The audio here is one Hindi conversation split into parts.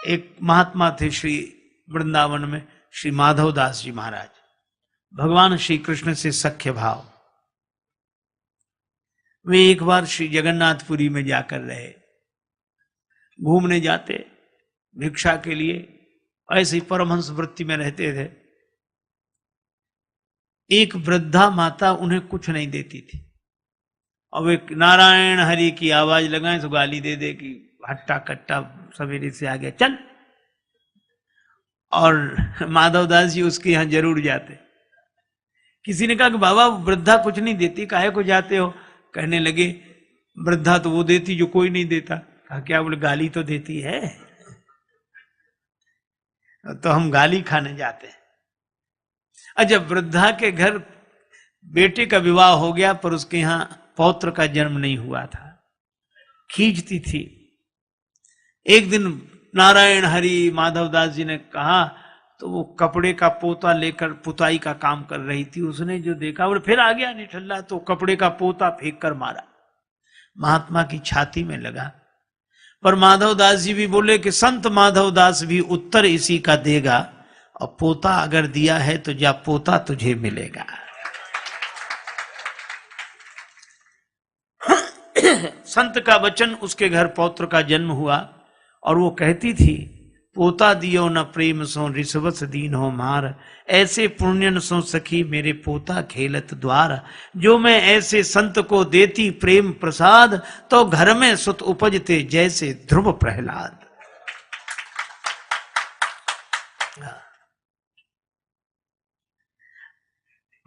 एक महात्मा थे श्री वृंदावन में, श्री माधव दास जी महाराज, भगवान श्री कृष्ण से सख्य भाव। वे एक बार श्री जगन्नाथपुरी में जाकर रहे, घूमने जाते भिक्षा के लिए, ऐसे ही परमहंस वृत्ति में रहते थे। एक वृद्धा माता उन्हें कुछ नहीं देती थी, और वे नारायण हरि की आवाज लगाए तो गाली दे दे कि हट्टा कट्टा सवेरे से आ गया चल। और माधव दास जी उसके यहां जरूर जाते। किसी ने कहा कि बाबा वृद्धा कुछ नहीं देती, काहे को जाते हो? कहने लगे वृद्धा तो वो देती जो कोई नहीं देता। कहा क्या? बोले गाली तो देती है, तो हम गाली खाने जाते हैं। अच्छा, वृद्धा के घर बेटे का विवाह हो गया, पर उसके यहां पौत्र का जन्म नहीं हुआ था, खींचती थी। एक दिन नारायण हरि माधव दास जी ने कहा, तो वो कपड़े का पोता लेकर पुताई का काम कर रही थी। उसने जो देखा, बोले फिर आ गया निठल्ला, तो कपड़े का पोता फेंक कर मारा, महात्मा की छाती में लगा। पर माधव दास जी भी बोले कि संत माधव दास भी उत्तर इसी का देगा, और पोता अगर दिया है तो जा पोता तुझे मिलेगा। संत का वचन, उसके घर पौत्र का जन्म हुआ, और वो कहती थी पोता दियो न प्रेम सो रिसवस दीन हो मार, ऐसे पुण्यन सो सखी मेरे पोता खेलत द्वार। जो मैं ऐसे संत को देती प्रेम प्रसाद, तो घर में सुत उपजते जैसे ध्रुव प्रहलाद।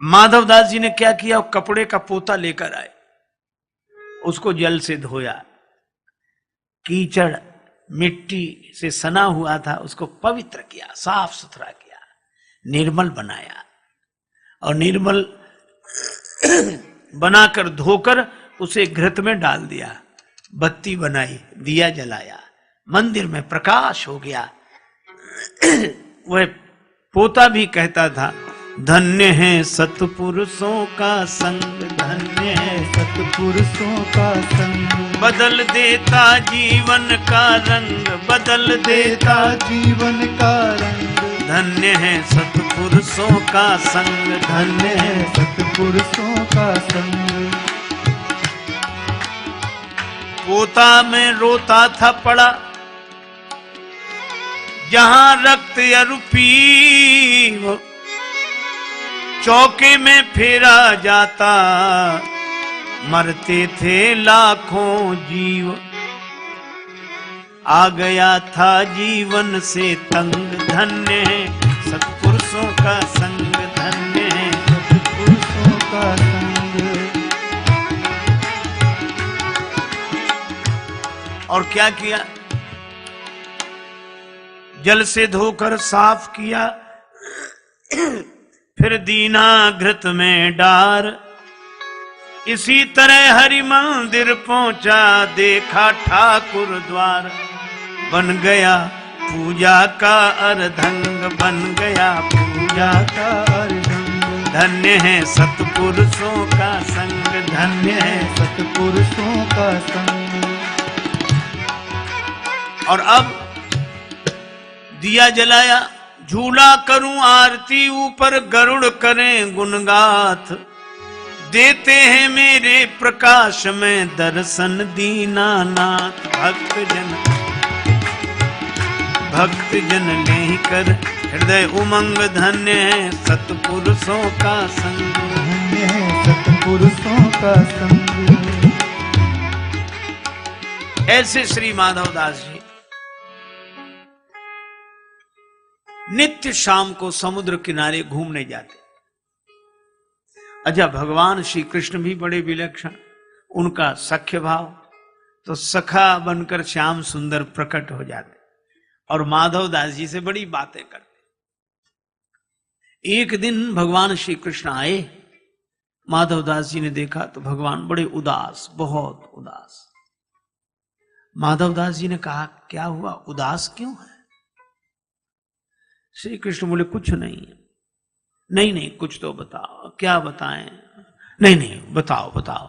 माधव दास जी ने क्या किया? कपड़े का पोता लेकर आए, उसको जल से धोया, कीचड़ मिट्टी से सना हुआ था, उसको पवित्र किया, साफ सुथरा किया, निर्मल बनाया, और निर्मल बनाकर धोकर उसे घृत में डाल दिया, बत्ती बनाई, दिया जलाया, मंदिर में प्रकाश हो गया। वह पोता भी कहता था धन्य है सतपुरुषों का संग, धन्य है सतपुरुषों का संग, बदल देता जीवन का रंग, बदल देता जीवन का रंग। धन्य है सतपुरुषों का संग, धन्य है सतपुरुषों का संग। पोता में रोता था पड़ा, जहां रक्त अरूपी, चौके में फेरा जाता, मरते थे लाखों जीव। आ गया था जीवन से तंग, धन्य है सत्पुरुषों का संग, धन्य है सत्पुरुषों का संग। और क्या किया? जल से धोकर साफ किया, फिर दीना घृत में डार। इसी तरह हरि मंदिर पहुंचा, देखा ठाकुर द्वार। बन गया पूजा का अर्धंग, बन गया पूजा का अर्धंग। धन्य है सतपुरुषों का संग, धन्य है सतपुरुषों का संग। और अब दिया जलाया, झूला करूं आरती, ऊपर गरुड़ करें गुणगाथ। देते हैं मेरे प्रकाश में दर्शन दीनानाथ। भक्त जन लेकर हृदय उमंग, धन्य है सतपुरुषों का संग, धन्य है सतपुरुषों का संग। ऐसे श्री माधव दास जी नित्य शाम को समुद्र किनारे घूमने जाते। अच्छा, भगवान श्री कृष्ण भी बड़े विलक्षण, उनका सख्य भाव, तो सखा बनकर श्याम सुंदर प्रकट हो जाते और माधव दास जी से बड़ी बातें करते। एक दिन भगवान श्री कृष्ण आए, माधव दास जी ने देखा तो भगवान बड़े उदास, बहुत उदास। माधव दास जी ने कहा क्या हुआ, उदास क्यों है? श्री कृष्ण बोले कुछ नहीं। नहीं नहीं कुछ तो बताओ। क्या बताएं? नहीं नहीं बताओ बताओ।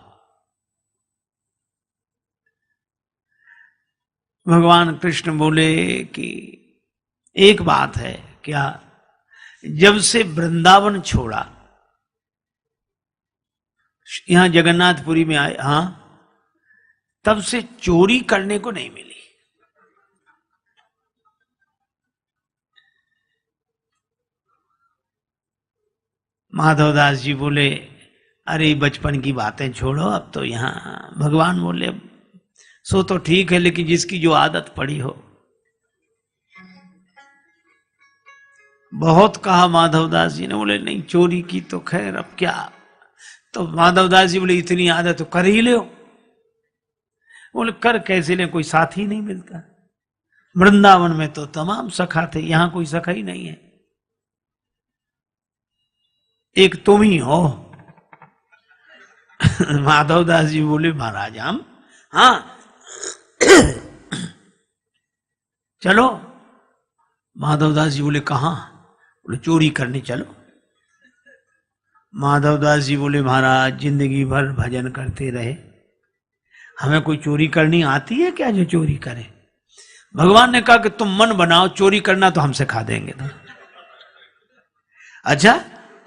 भगवान कृष्ण बोले कि एक बात है, क्या? जब से वृंदावन छोड़ा, यहां जगन्नाथपुरी में आए, हां, तब से चोरी करने को नहीं मिली। माधवदास जी बोले, अरे बचपन की बातें छोड़ो, अब तो यहां। भगवान बोले, सो तो ठीक है, लेकिन जिसकी जो आदत पड़ी हो। बहुत कहा माधवदास जी ने, बोले नहीं, चोरी की तो खैर अब क्या। तो माधवदास जी बोले, इतनी आदत तो कर ही ले। बोले कर कैसे ले, कोई साथी नहीं मिलता। वृंदावन में तो तमाम सखा थे, यहां कोई सखा ही नहीं है, एक तुम ही हो। माधवदास जी बोले, महाराज हम, हाँ चलो। माधवदास जी बोले, कहां? बोले चोरी करने चलो। माधवदास जी बोले, महाराज जिंदगी भर भजन करते रहे, हमें कोई चोरी करनी आती है क्या जो चोरी करे? भगवान ने कहा कि तुम मन बनाओ, चोरी करना तो हम सिखा देंगे। तो अच्छा,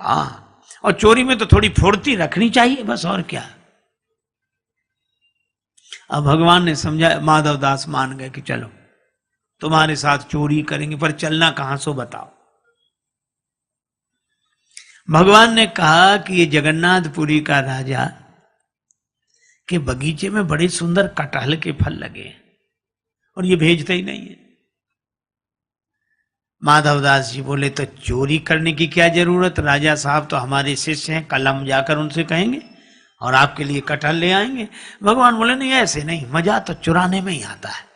हाँ, और चोरी में तो थोड़ी फुर्ती रखनी चाहिए, बस, और क्या। अब भगवान ने समझा, माधवदास मान गए कि चलो तुम्हारे साथ चोरी करेंगे, पर चलना कहां सो बताओ। भगवान ने कहा कि ये जगन्नाथपुरी का राजा के बगीचे में बड़े सुंदर कटहल के फल लगे हैं, और ये भेजते ही नहीं है। माधवदास जी बोले, तो चोरी करने की क्या जरूरत, राजा साहब तो हमारे शिष्य हैं, कल हम जाकर उनसे कहेंगे और आपके लिए कटहल ले आएंगे। भगवान बोले, नहीं ऐसे नहीं, मजा तो चुराने में ही आता है।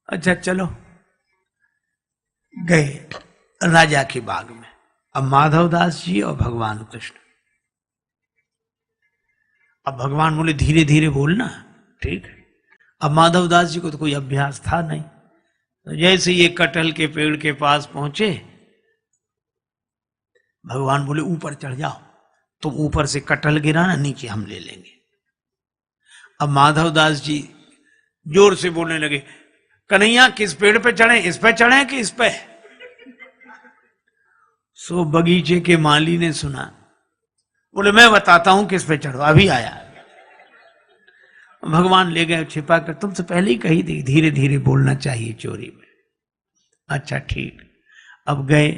अच्छा चलो, गए राजा के बाग में। अब माधवदास जी और भगवान कृष्ण। अब भगवान बोले, धीरे धीरे बोलना, ठीक है। अब माधवदास जी को तो कोई अभ्यास था नहीं, तो जैसे ये कटहल के पेड़ के पास पहुंचे, भगवान बोले, ऊपर चढ़ जाओ, तुम ऊपर से कटहल गिराना, नीचे हम ले लेंगे। अब माधवदास जी जोर से बोलने लगे, कन्हैया किस पेड़ पे चढ़े, इस पे चढ़े कि इस पे? सो बगीचे के माली ने सुना, बोले, मैं बताता हूं किस पे चढ़ो, अभी आया। भगवान ले गए छिपा कर, तुमसे पहले ही कही थी धीरे धीरे बोलना चाहिए चोरी में। अच्छा ठीक। अब गए,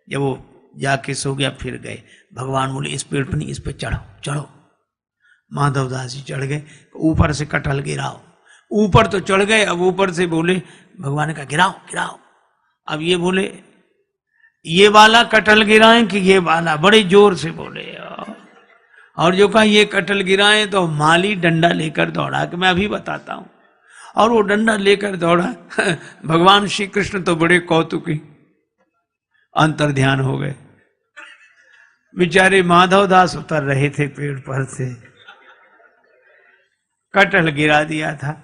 जब वो जाके सो गया, फिर गए। भगवान बोले, इस पेड़ पर नहीं, इस पे चढ़ो, चढ़ो। माधवदास जी चढ़ गए, ऊपर से कटहल गिराओ। ऊपर तो चढ़ गए, अब ऊपर से बोले, भगवान ने कहा गिराओ गिराओ। अब ये बोले, ये वाला कटहल गिराएं कि ये वाला, बड़े जोर से बोले। और जो कहा ये कटहल गिराएं, तो माली डंडा लेकर दौड़ा कि मैं अभी बताता हूं, और वो डंडा लेकर दौड़ा। भगवान श्री कृष्ण तो बड़े कौतुकी, अंतर ध्यान हो गए। बेचारे माधवदास उतर रहे थे पेड़ पर से, कटहल गिरा दिया था।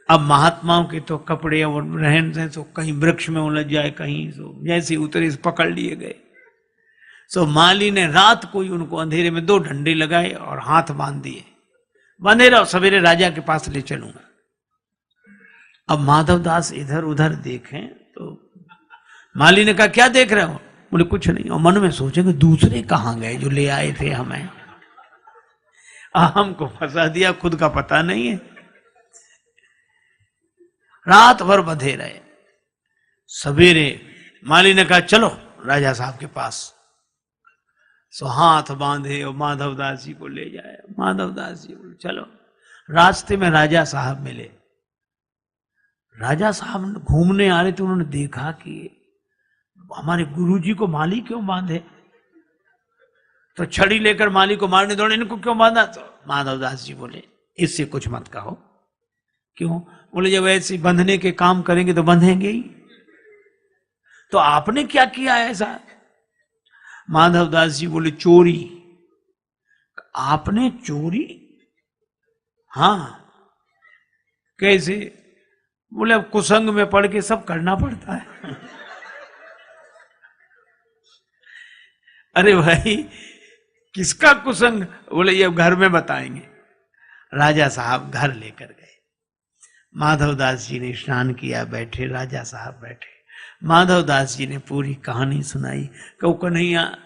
अब महात्माओं के तो कपड़े और रहन सहन, तो कहीं वृक्ष में उलझ जाए, कहीं सो जैसे उतरे पकड़ लिए गए। सो माली ने रात को ही उनको अंधेरे में 2 डंडे लगाए और हाथ बांध दिए, बंधे रहो, सवेरे राजा के पास ले चलूंगा। अब माधवदास इधर उधर देखें तो माली ने कहा, क्या देख रहे हो? बोले, कुछ नहीं। और मन में सोचेंगे, दूसरे कहां गए जो ले आए थे हमें, हमको फंसा दिया, खुद का पता नहीं है। रात भर बंधे रहे। सवेरे माली ने कहा, चलो राजा साहब के पास। सो हाथ बांधे और माधवदास जी को ले जाए। माधवदास जी बोले, चलो। रास्ते में राजा साहब मिले। राजा साहब घूमने आ रहे थे, उन्होंने देखा कि हमारे गुरुजी को माली क्यों बांधे, तो छड़ी लेकर माली को मारने दौड़े, इनको क्यों बांधा? तो माधवदास जी बोले, इससे कुछ मत कहो। क्यों? बोले, जब ऐसे बंधने के काम करेंगे तो बंधेंगे ही, तो आपने क्या किया ऐसा? माधवदास जी बोले, चोरी। आपने चोरी? हाँ। कैसे? बोले, अब कुसंग में पड़ के सब करना पड़ता है। अरे भाई, किसका कुसंग? बोले, ये घर में बताएंगे। राजा साहब घर लेकर गए। माधवदास जी ने स्नान किया, बैठे, राजा साहब बैठे। माधवदास जी ने पूरी कहानी सुनाई। कहू कन्हैया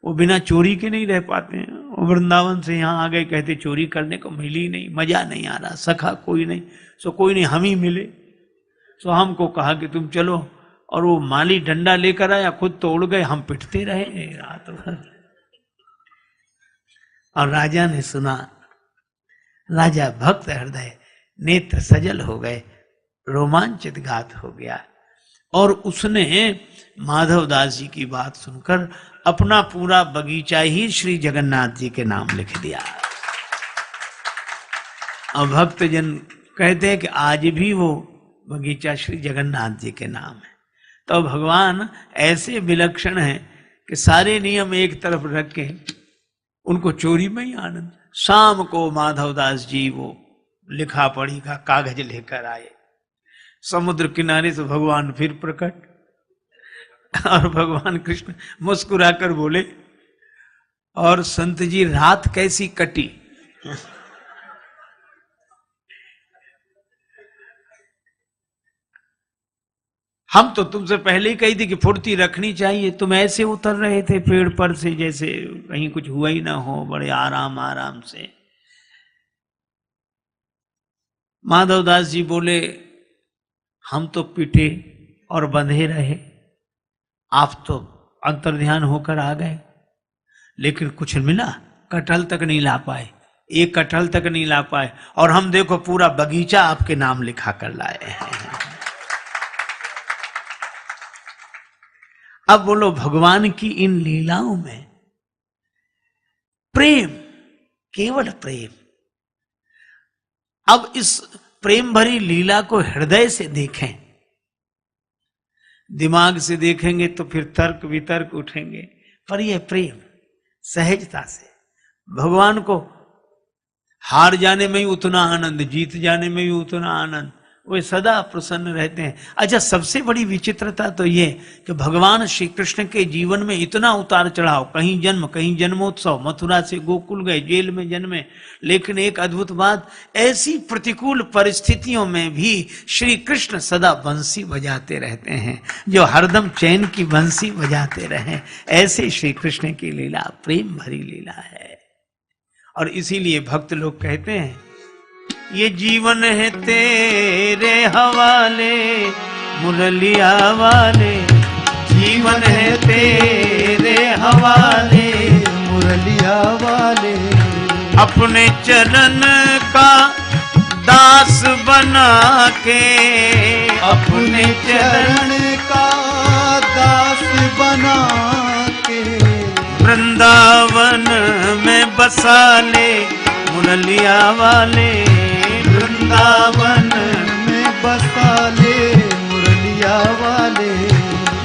वो बिना चोरी के नहीं रह पाते हैं। वो वृंदावन से यहाँ आ गए, कहते चोरी करने को मिली नहीं, मजा नहीं आ रहा, सखा कोई नहीं, सो कोई नहीं हम ही मिले। सो हमको कहा कि तुम चलो, और वो माली डंडा लेकर आया, खुद तो उड़ गए, हम पिटते रहे रात भर। और राजा ने सुना, राजा भक्त हृदय, नेत्र सजल हो गए, रोमांचित घात हो गया। और उसने माधवदास जी की बात सुनकर अपना पूरा बगीचा ही श्री जगन्नाथ जी के नाम लिख दिया। और भक्तजन कहते हैं कि आज भी वो बगीचा श्री जगन्नाथ जी के नाम है। तो भगवान ऐसे विलक्षण हैं कि सारे नियम एक तरफ रख के उनको चोरी में ही आनंद। शाम को माधवदास जी वो लिखा पढ़ी का कागज लेकर आए, समुद्र किनारे से भगवान फिर प्रकट। और भगवान कृष्ण मुस्कुराकर बोले, और संत जी रात कैसी कटी? हम तो तुमसे पहले ही कही थी कि फुर्ती रखनी चाहिए, तुम ऐसे उतर रहे थे पेड़ पर से जैसे कहीं कुछ हुआ ही ना हो, बड़े आराम आराम से। माधवदास जी बोले, हम तो पिटे और बंधे रहे, आप तो अंतर्ध्यान होकर आ गए, लेकिन कुछ मिला? कटहल तक नहीं ला पाए, एक कटहल तक नहीं ला पाए, और हम देखो पूरा बगीचा आपके नाम लिखा कर लाए हैं। अब बोलो, भगवान की इन लीलाओं में प्रेम, केवल प्रेम। अब इस प्रेम भरी लीला को हृदय से देखें। दिमाग से देखेंगे तो फिर तर्क वितर्क उठेंगे, पर यह प्रेम सहजता से, भगवान को हार जाने में ही उतना आनंद, जीत जाने में भी उतना आनंद, वे सदा प्रसन्न रहते हैं। अच्छा, सबसे बड़ी विचित्रता तो ये कि भगवान श्री कृष्ण के जीवन में इतना उतार चढ़ाव, कहीं जन्म, कहीं जन्मोत्सव, मथुरा से गोकुल गए, जेल में जन्मे, लेकिन एक अद्भुत बात, ऐसी प्रतिकूल परिस्थितियों में भी श्री कृष्ण सदा बंसी बजाते रहते हैं, जो हरदम चैन की बंसी बजाते रहे। ऐसे श्री कृष्ण की लीला प्रेम भरी लीला है। और इसीलिए भक्त लोग कहते हैं, ये जीवन है तेरे हवाले मुरलिया वाले, जीवन है तेरे हवाले मुरलिया वाले, अपने चरण का दास बना के, अपने चरण का दास बना के, वृंदावन में बसा ले मुरलिया वाले, वृंदावन में बसा ले मुरलिया वाले।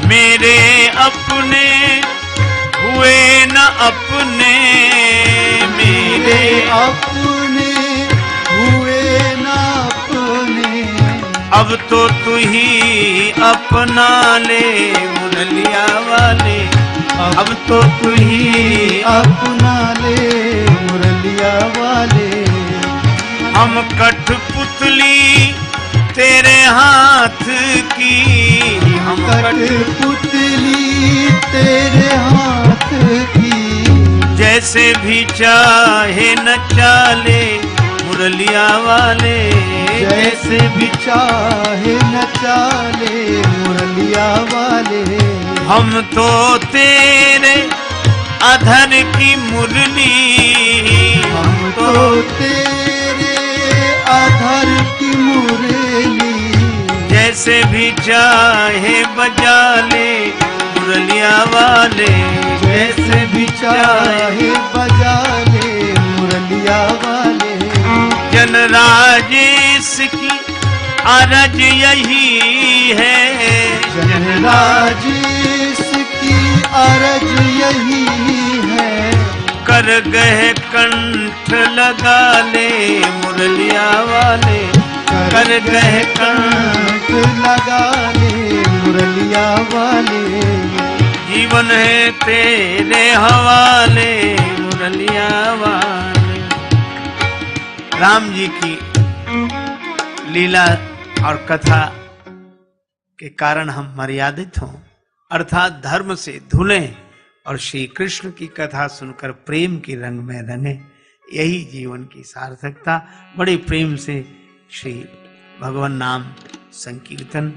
मेरे अपने हुए न अपने, मेरे अपने हुए न अपने, अब तो तू ही अपना ले मुरलिया वाले, अब तो तू ही अपना ले मुरलिया वाले। हम कठपुतली तेरे हाथ की, हम कठपुतली तेरे हाथ की, जैसे भी चाहे नचा ले मुरलिया वाले, जैसे भी चाहे नचा ले मुरलिया वाले। हम तो तेरे अधर की मुरली, हम तो तेरे अधर की मुरली, जैसे भी चाहे बजा ले मुरलिया वाले, जैसे भी चाहे बजा ले मुरलिया वाले। जन राजेश की अरज यही है, जन राजेश की अरज यही है, कर गए कंठ लगा ले मुरलिया वाले, कर गए कंठ लगा ले मुरलिया वाले। जीवन है तेरे हवाले मुरलिया वाले। राम जी की लीला और कथा के कारण हम मर्यादित हों, अर्थात धर्म से धुलें और श्री कृष्ण की कथा सुनकर प्रेम के रंग में रंगे। यही जीवन की सार्थकता। बड़े प्रेम से श्री भगवान नाम संकीर्तन